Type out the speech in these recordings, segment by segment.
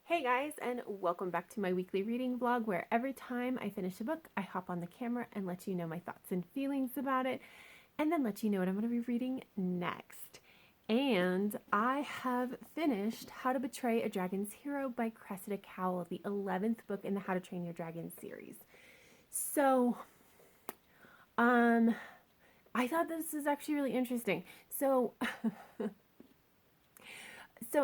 Hey guys, and welcome back to my weekly reading vlog where every time I finish a book, I hop on the camera and let you know my thoughts and feelings about it, and then let you know what I'm going to be reading next. And I have finished How to Betray a Dragon's Hero by Cressida Cowell, the 11th book in the How to Train Your Dragon series. So, I thought this is actually really interesting. So,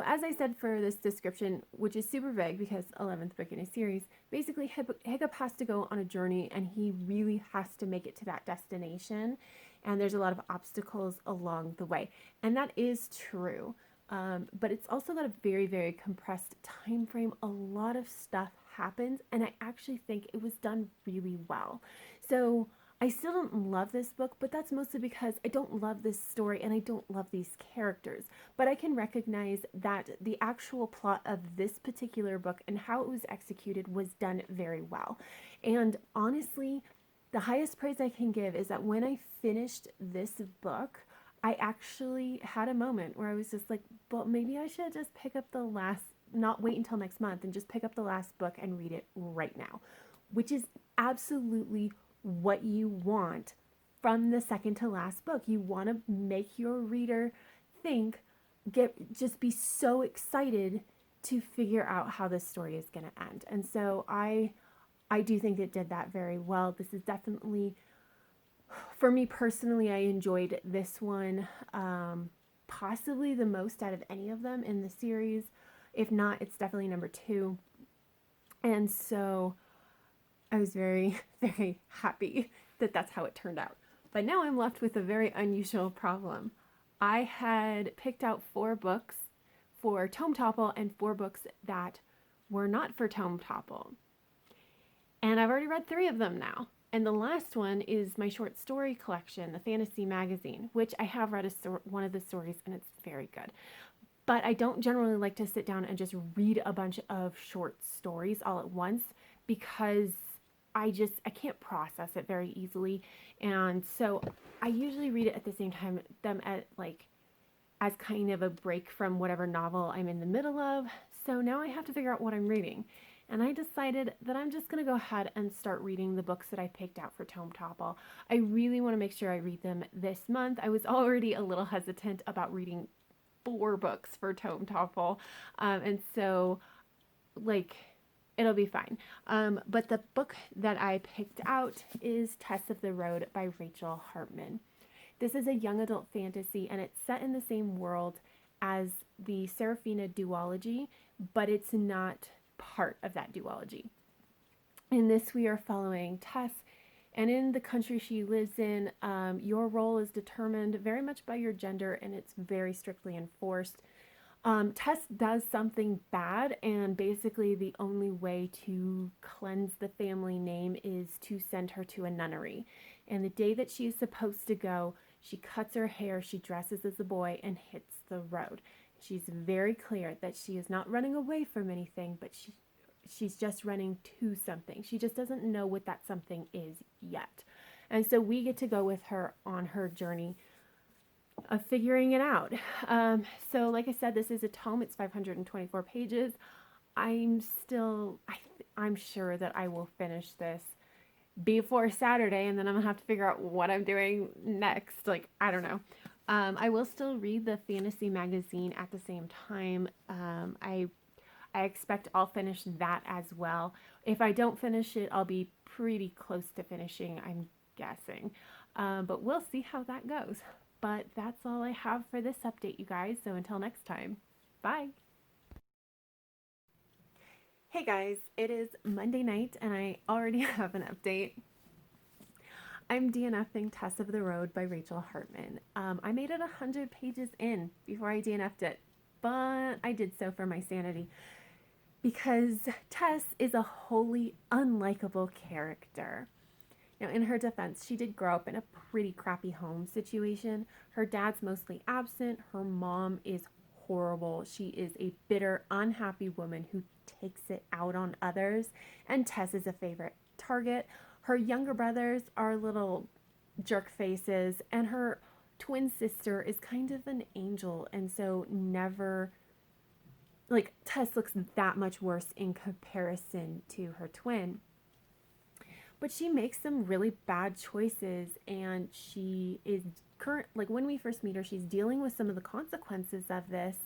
as I said for this description, which is super vague because 11th book in a series, basically Hiccup has to go on a journey and he really has to make it to that destination. And there's a lot of obstacles along the way. And that is true. But it's also got a very, very compressed time frame. A lot of stuff happens, and I actually think it was done really well. So I still don't love this book, but that's mostly because I don't love this story and I don't love these characters. But I can recognize that the actual plot of this particular book and how it was executed was done very well. And honestly, the highest praise I can give is that when I finished this book, I actually had a moment where I was just like, well, maybe I should just pick up the last, not wait until next month and just pick up the last book and read it right now, which is absolutely what you want from the second to last book. You want to make your reader just be so excited to figure out how this story is going to end. And so I do think it did that very well. This is definitely, for me personally, I enjoyed this one possibly the most out of any of them in the series. If not, it's definitely number 2. And so I was very, very happy that that's how it turned out. But now I'm left with a very unusual problem. I had picked out 4 books for Tome Topple and 4 books that were not for Tome Topple. And I've already read 3 of them now. And the last one is my short story collection, the Fantasty Magazine, which I have read one of the stories, and it's very good. But I don't generally like to sit down and just read a bunch of short stories all at once because I can't process it very easily. And so I usually read it at the same time, as kind of a break from whatever novel I'm in the middle of. So now I have to figure out what I'm reading. And I decided that I'm just going to go ahead and start reading the books that I picked out for Tome Topple. I really want to make sure I read them this month. I was already a little hesitant about reading 4 books for Tome Topple. And so, it'll be fine. But the book that I picked out is Tess of the Road by Rachel Hartman. This is a young adult fantasy, and it's set in the same world as the Seraphina duology, but it's not part of that duology. In this, we are following Tess, and in the country she lives in, your role is determined very much by your gender, and it's very strictly enforced. Tess does something bad, and basically the only way to cleanse the family name is to send her to a nunnery. And the day that she is supposed to go, she cuts her hair, she dresses as a boy, and hits the road. She's very clear that she is not running away from anything, but she's just running to something. She just doesn't know what that something is yet. And so we get to go with her on her journey of figuring it out. So like I said, this is a tome. It's 524 pages. I'm sure that I will finish this before Saturday, and then I'm gonna have to figure out what I'm doing next. I don't know. I will still read the Fantasy Magazine at the same time. I expect I'll finish that as well. If I don't finish it, I'll be pretty close to finishing, I'm guessing. But we'll see how that goes. But that's all I have for this update, you guys. So until next time, bye. Hey guys, it is Monday night and I already have an update. I'm DNFing Tess of the Road by Rachel Hartman. I made it 100 pages in before I DNF'd it, but I did so for my sanity because Tess is a wholly unlikable character. Now, in her defense, she did grow up in a pretty crappy home situation. Her dad's mostly absent. Her mom is horrible. She is a bitter, unhappy woman who takes it out on others, and Tess is a favorite target. Her younger brothers are little jerk faces, and her twin sister is kind of an angel, and so never like Tess looks that much worse in comparison to her twin. But she makes some really bad choices, and she is like when we first meet her, she's dealing with some of the consequences of this,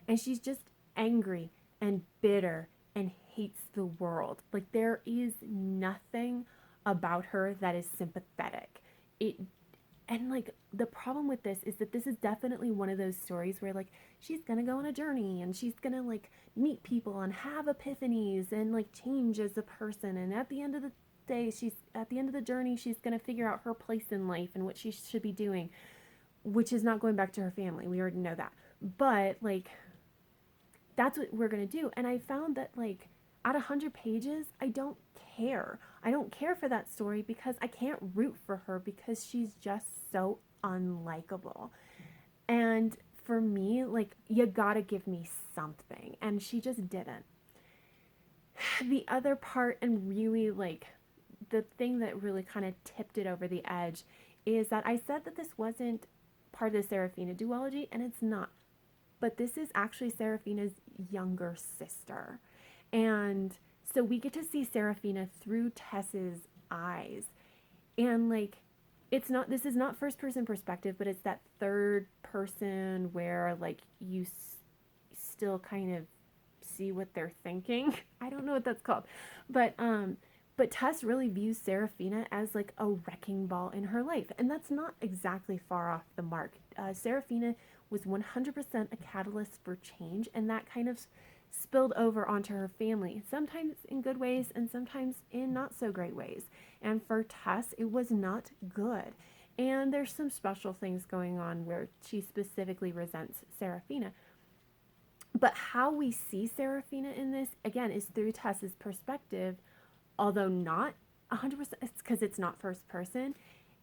and she's just angry and bitter and hates the world. Like there is nothing about her that is sympathetic. It and like the problem with this is that this is definitely one of those stories where like she's gonna go on a journey and she's gonna like meet people and have epiphanies and like change as a person, and at the end of the day, she's at the end of the journey, she's gonna figure out her place in life and what she should be doing, which is not going back to her family. We already know that. But like that's what we're gonna do. And I found that like at 100 pages, I don't care. I don't care for that story because I can't root for her because she's just so unlikable. And for me, like, you gotta give me something. And she just didn't. The other part, and really like the thing that really kind of tipped it over the edge, is that I said that this wasn't part of the Seraphina duology, and it's not. But this is actually Seraphina's younger sister. And so we get to see Seraphina through Tess's eyes. And like, it's not, this is not first person perspective, but it's that third person where like you still kind of see what they're thinking. I don't know what that's called. But Tess really views Seraphina as like a wrecking ball in her life. And that's not exactly far off the mark. Seraphina was 100% a catalyst for change, and that kind of spilled over onto her family, sometimes in good ways and sometimes in not so great ways. And for Tess, it was not good. And there's some special things going on where she specifically resents Seraphina. But how we see Seraphina in this, again, is through Tess's perspective, although not 100%, it's because it's not first person.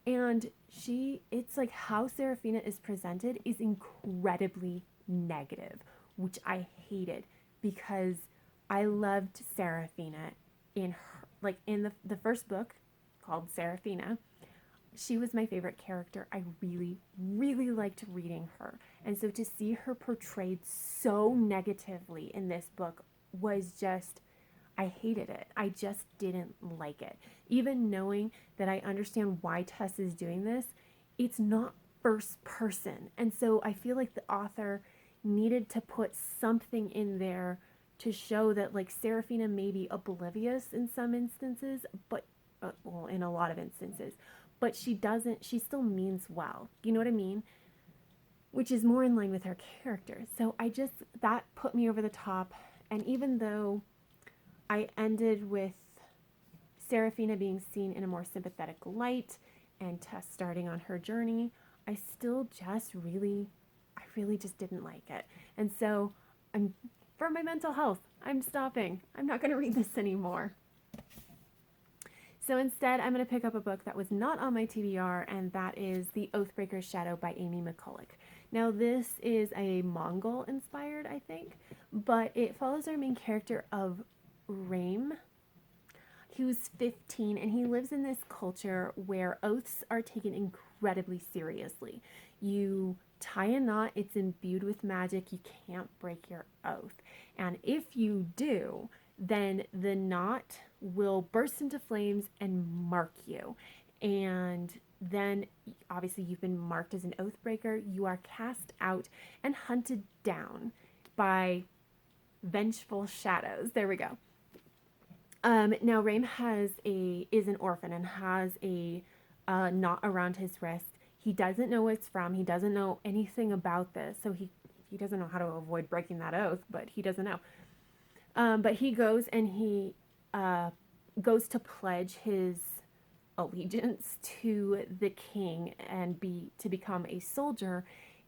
And it's like how Seraphina is presented is incredibly negative, which I hated because I loved Seraphina in her, like in the first book called Seraphina. She was my favorite character. I really, really liked reading her. And so to see her portrayed so negatively in this book was just, I hated it. I just didn't like it. Even knowing that I understand why Tess is doing this, it's not first person. And so I feel like the author needed to put something in there to show that like Seraphina may be oblivious in some instances, but well, in a lot of instances, but she still means well. You know what I mean? Which is more in line with her character. So that put me over the top. And even though I ended with Seraphina being seen in a more sympathetic light and Tess starting on her journey, I really just didn't like it. And so for my mental health, I'm stopping. I'm not going to read this anymore. So instead, I'm going to pick up a book that was not on my TBR, and that is The Oathbreaker's Shadow by Amy McCulloch. Now, this is a Mongol inspired, I think, but it follows our main character of Raim. He was 15, and he lives in this culture where oaths are taken incredibly seriously. You tie a knot, it's imbued with magic, you can't break your oath. And if you do, then the knot will burst into flames and mark you. And then, obviously, you've been marked as an oathbreaker. You are cast out and hunted down by vengeful shadows. There we go. Now, Raim is an orphan and has a knot around his wrist. He doesn't know what it's from. He doesn't know anything about this. So he doesn't know how to avoid breaking that oath, but he doesn't know. But he goes and he goes to pledge his allegiance to the king and to become a soldier,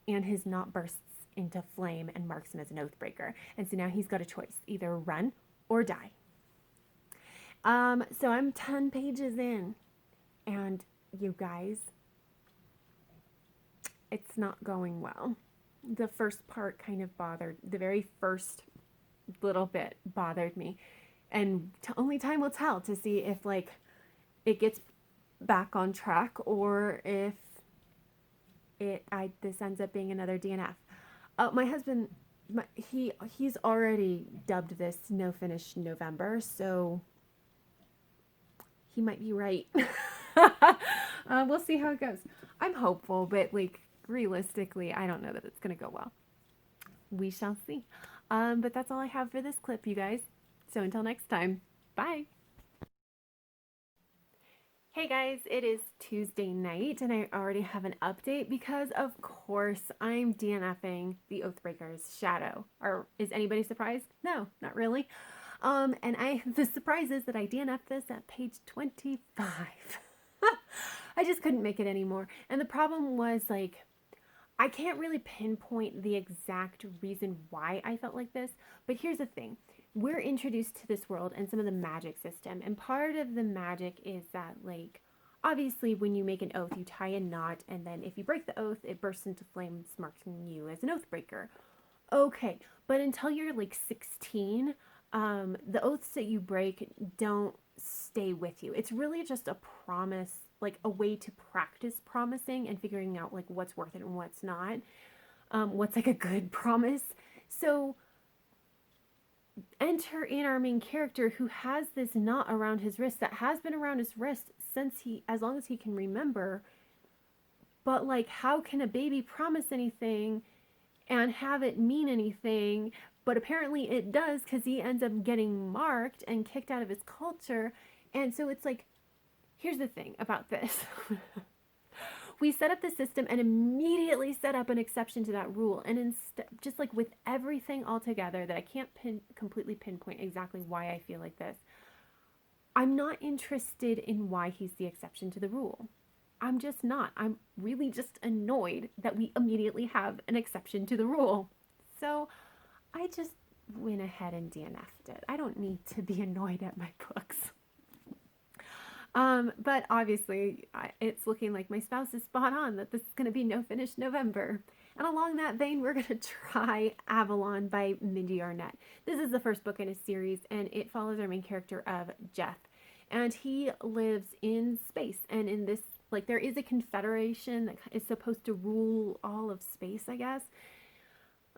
and his knot bursts into flame and marks him as an oathbreaker. And so now he's got a choice, either run or die. So I'm 10 pages in, and you guys, it's not going well. The first part kind of the very first little bit bothered me, and only time will tell to see if like it gets back on track or if this ends up being another DNF. My husband he's already dubbed this no finish November, so he might be right. We'll see how it goes. I'm hopeful, but like realistically, I don't know that it's gonna go well. We shall see. But that's all I have for this clip, you guys. So until next time, bye. Hey guys, it is Tuesday night and I already have an update because of course I'm DNFing the Oathbreaker's Shadow. Or is anybody surprised? No, not really. And the surprise is that I DNF'd this at page 25. I just couldn't make it anymore. And the problem was like, I can't really pinpoint the exact reason why I felt like this, but here's the thing. We're introduced to this world and some of the magic system, and part of the magic is that, like, obviously when you make an oath, you tie a knot, and then if you break the oath, it bursts into flames, marking you as an oathbreaker. Okay, but until you're like 16, the oaths that you break don't stay with you. It's really just a promise, like a way to practice promising and figuring out like what's worth it and what's not. What's like a good promise. So enter in our main character who has this knot around his wrist that has been around his wrist since as long as he can remember. But like, how can a baby promise anything and have it mean anything? But apparently it does, because he ends up getting marked and kicked out of his culture. And so it's like, here's the thing about this. We set up the system and immediately set up an exception to that rule. And just like with everything all together, that I can't completely pinpoint exactly why I feel like this, I'm not interested in why he's the exception to the rule. I'm just not. I'm really just annoyed that we immediately have an exception to the rule. So I just went ahead and DNF'd it. I don't need to be annoyed at my books. But obviously it's looking like my spouse is spot on that this is going to be no finish November. And along that vein, we're going to try Avalon by Mindee Arnett. This is the first book in a series, and it follows our main character of Jeff. And he lives in space, and in this, like, there is a confederation that is supposed to rule all of space, I guess.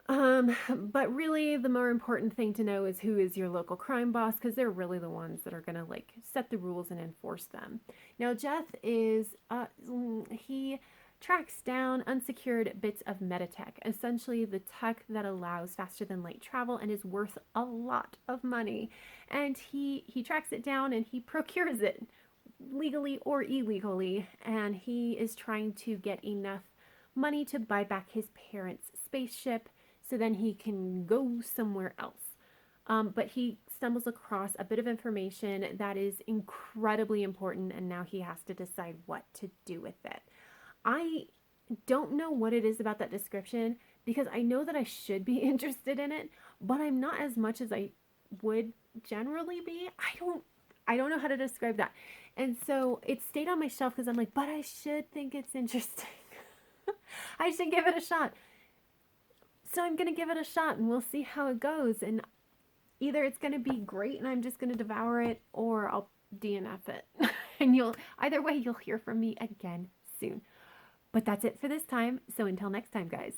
But really the more important thing to know is who is your local crime boss, because they're really the ones that are going to like set the rules and enforce them. Now Jeff is, he tracks down unsecured bits of metatech, essentially the tech that allows faster than light travel and is worth a lot of money. And he tracks it down and he procures it legally or illegally, and he is trying to get enough money to buy back his parents' spaceship so then he can go somewhere else. But he stumbles across a bit of information that is incredibly important, and now he has to decide what to do with it. I don't know what it is about that description, because I know that I should be interested in it, but I'm not as much as I would generally be. I don't know how to describe that. And so it stayed on my shelf because I'm like, but I should think it's interesting. I should give it a shot. So I'm going to give it a shot and we'll see how it goes. And either it's going to be great and I'm just going to devour it, or I'll DNF it. And either way, you'll hear from me again soon. But that's it for this time. So until next time, guys.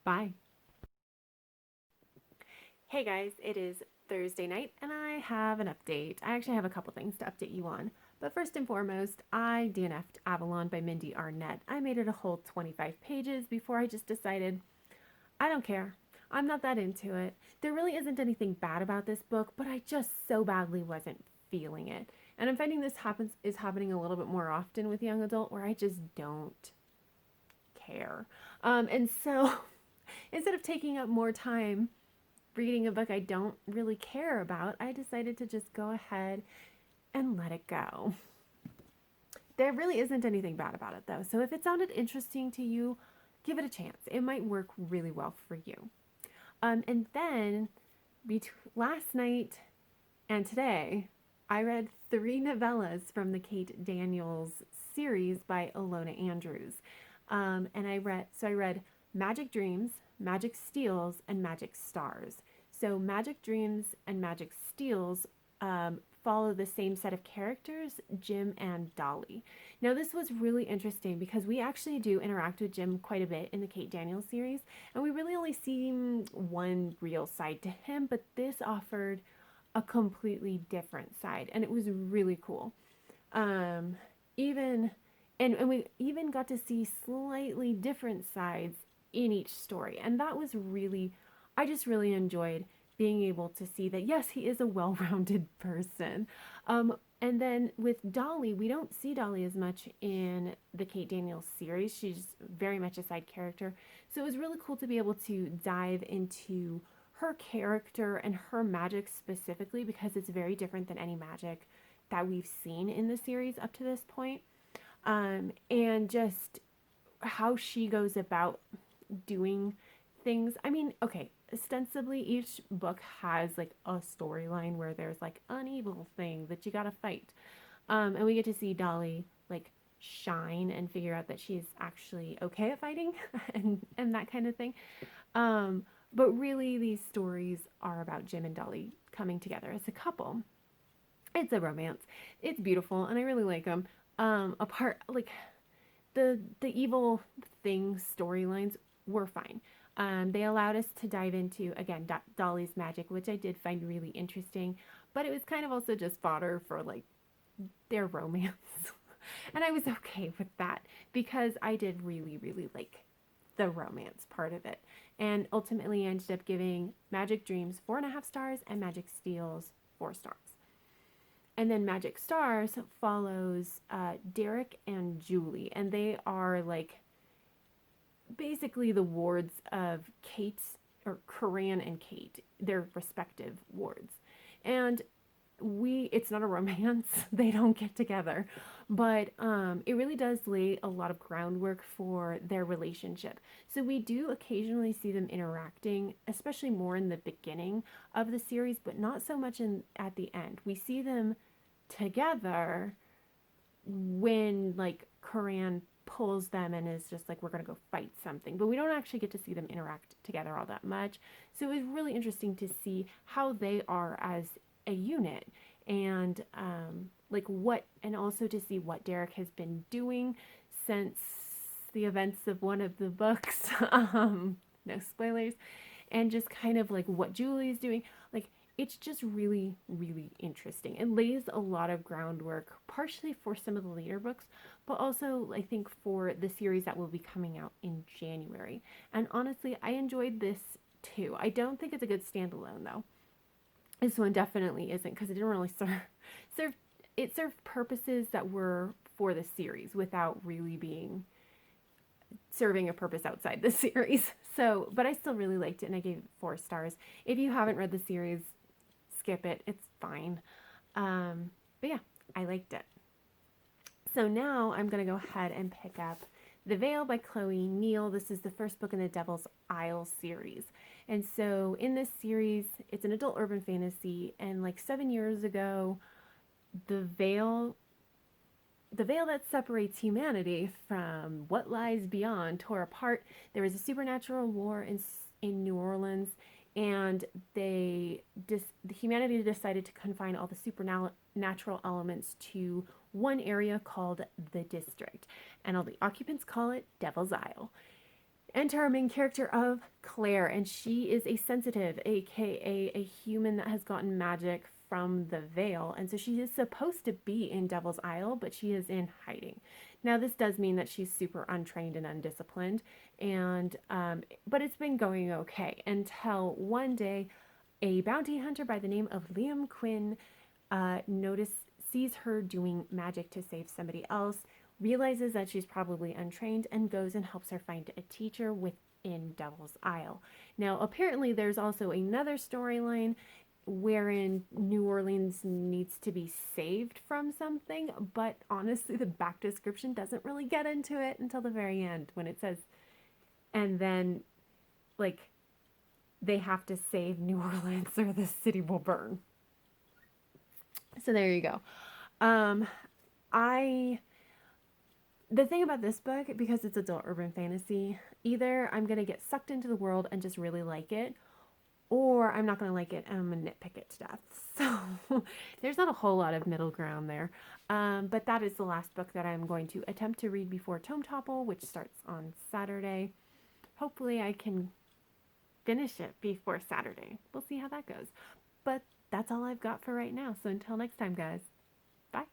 Bye. Hey guys, it is Thursday night and I have an update. I actually have a couple things to update you on. But first and foremost, I DNF'd Avalon by Mindee Arnett. I made it a whole 25 pages before I just decided, I don't care. I'm not that into it. There really isn't anything bad about this book, but I just so badly wasn't feeling it. And I'm finding this is happening a little bit more often with young adult, where I just don't care. And so instead of taking up more time reading a book I don't really care about, I decided to just go ahead and let it go. There really isn't anything bad about it though. So if it sounded interesting to you, give it a chance. It might work really well for you. And then last night and today, I read 3 novellas from the Kate Daniels series by Ilona Andrews. And I read Magic Dreams, Magic Steals, and Magic Stars. So Magic Dreams and Magic Steals follow the same set of characters, Jim and Dolly. Now, this was really interesting because we actually do interact with Jim quite a bit in the Kate Daniels series, and we really only see one real side to him, but this offered a completely different side, and it was really cool. Even and we even got to see slightly different sides in each story, and that was really, I just really enjoyed being able to see that, yes, he is a well-rounded person. And then with Dolly, we don't see Dolly as much in the Kate Daniels series. She's very much a side character. So it was really cool to be able to dive into her character and her magic specifically, because it's very different than any magic that we've seen in the series up to this point. And just how she goes about doing things. I mean, okay, ostensibly each book has like a storyline where there's like an evil thing that you gotta fight. And we get to see Dolly like shine and figure out that she's actually okay at fighting and that kind of thing. But really these stories are about Jim and Dolly coming together as a couple. It's a romance. It's beautiful and I really like them. Apart like the evil thing storylines were fine. They allowed us to dive into, again, Dolly's magic, which I did find really interesting, but it was kind of also just fodder for like their romance. And I was okay with that because I did really, really like the romance part of it. And ultimately I ended up giving Magic Dreams 4.5 stars and Magic Steals 4 stars. And then Magic Stars follows Derek and Julie, and they are like basically the wards of Kate's, or Coran and Kate, their respective wards. And it's not a romance, they don't get together, but it really does lay a lot of groundwork for their relationship. So we do occasionally see them interacting, especially more in the beginning of the series, but not so much at the end. We see them together when like Coran pulls them and is just like, we're going to go fight something, but we don't actually get to see them interact together all that much. So it was really interesting to see how they are as a unit, and and also to see what Derek has been doing since the events of one of the books. No spoilers. And just kind of like what Julie's doing. Like, it's just really, really interesting. It lays a lot of groundwork, partially for some of the later books, but also I think for the series that will be coming out in January. And honestly, I enjoyed this too. I don't think it's a good standalone though. This one definitely isn't, because it didn't really serve purposes that were for the series without really being serving a purpose outside the series. So, but I still really liked it and I gave it 4 stars. If you haven't read the series, skip it. It's fine. But yeah, I liked it. So now I'm going to go ahead and pick up The Veil by Chloe Neill. This is the first book in the Devil's Isle series. And so in this series, it's an adult urban fantasy, and like 7 years ago, the veil that separates humanity from what lies beyond tore apart. There was a supernatural war in New Orleans, and humanity decided to confine all the supernatural elements to one area called the District, and all the occupants call it Devil's Isle. Enter our main character of Claire, and she is a sensitive, aka a human that has gotten magic from the Veil, and so she is supposed to be in Devil's Isle, but she is in hiding. Now this does mean that she's super untrained and undisciplined, and but it's been going okay until one day a bounty hunter by the name of Liam Quinn sees her doing magic to save somebody else, realizes that she's probably untrained, and goes and helps her find a teacher within Devil's Isle. Now apparently there's also another storyline wherein New Orleans needs to be saved from something, but honestly the back description doesn't really get into it until the very end when it says, and then like they have to save New Orleans or the city will burn. So there you go. The thing about this book, because it's adult urban fantasy, either I'm going to get sucked into the world and just really like it, or I'm not going to like it and I'm going to nitpick it to death. So there's not a whole lot of middle ground there. But that is the last book that I'm going to attempt to read before Tome Topple, which starts on Saturday. Hopefully I can finish it before Saturday. We'll see how that goes. But that's all I've got for right now. So until next time, guys. Bye.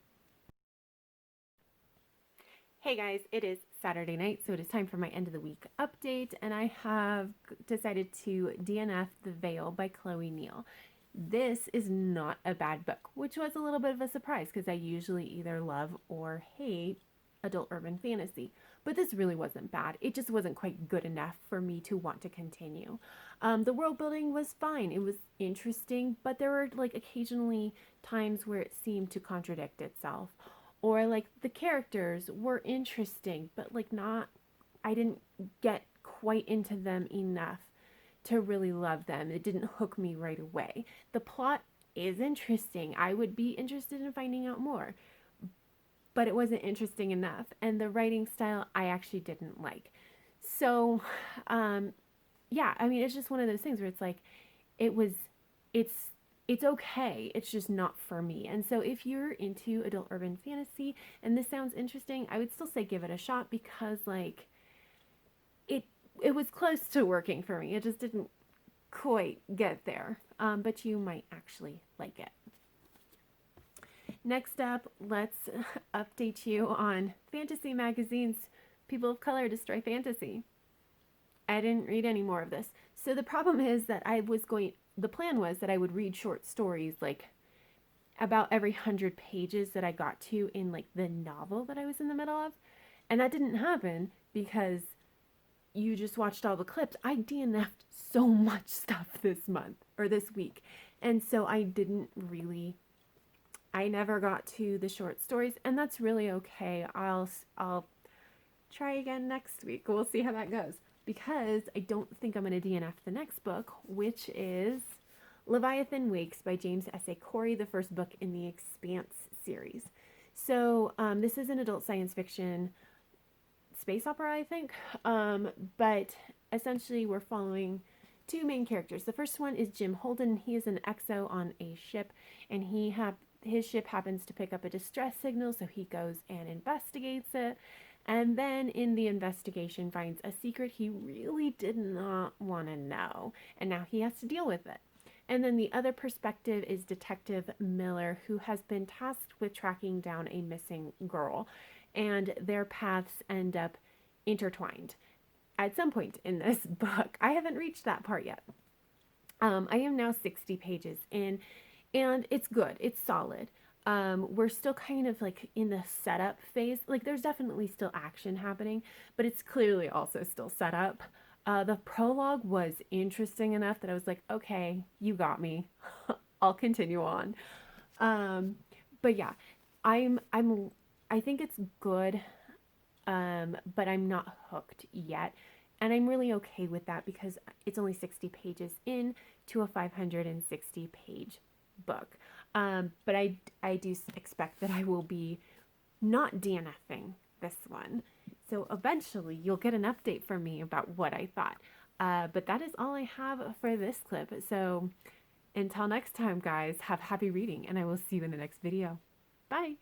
Hey guys, it is Saturday night, so it is time for my end of the week update, and I have decided to DNF The Veil by Chloe Neill. This is not a bad book, which was a little bit of a surprise because I usually either love or hate adult urban fantasy, but this really wasn't bad. It just wasn't quite good enough for me to want to continue. The world building was fine. It was interesting, but there were like occasionally times where it seemed to contradict itself, or like the characters were interesting, but like not, I didn't get quite into them enough to really love them. It didn't hook me right away. The plot is interesting. I would be interested in finding out more, but it wasn't interesting enough. And the writing style I actually didn't like. So, yeah, I mean, it's just one of those things where it's like, it's okay. It's just not for me. And so if you're into adult urban fantasy and this sounds interesting, I would still say give it a shot because like it was close to working for me. It just didn't quite get there. But you might actually like it. Next up, let's update you on Fantasy Magazine's People of Color Destroy Fantasy. I didn't read any more of this. So the problem is that the plan was that I would read short stories like about every 100 pages that I got to in like the novel that I was in the middle of. And that didn't happen because you just watched all the clips. I DNF'd so much stuff this month or this week. And so I never got to the short stories, and that's really okay. I'll try again next week. We'll see how that goes because I don't think I'm going to DNF the next book, which is Leviathan Wakes by James S.A. Corey, the first book in the Expanse series. So this is an adult science fiction space opera, I think, but essentially we're following two main characters. The first one is Jim Holden. He is an XO on a ship, and his ship happens to pick up a distress signal, so he goes and investigates it, and then in the investigation finds a secret he really did not want to know, and now he has to deal with it. And then the other perspective is Detective Miller, who has been tasked with tracking down a missing girl, and their paths end up intertwined at some point in this book. I haven't reached that part yet. I am now 60 pages in, and it's good. It's solid. We're still kind of like in the setup phase. Like there's definitely still action happening, but it's clearly also still set up. The prologue was interesting enough that I was like, okay, you got me. I'll continue on. But yeah, I think it's good, but I'm not hooked yet. And I'm really okay with that because it's only 60 pages in to a 560 page book. But I do expect that I will be not DNFing this one. So eventually you'll get an update from me about what I thought. But that is all I have for this clip. So until next time, guys, have happy reading, and I will see you in the next video. Bye.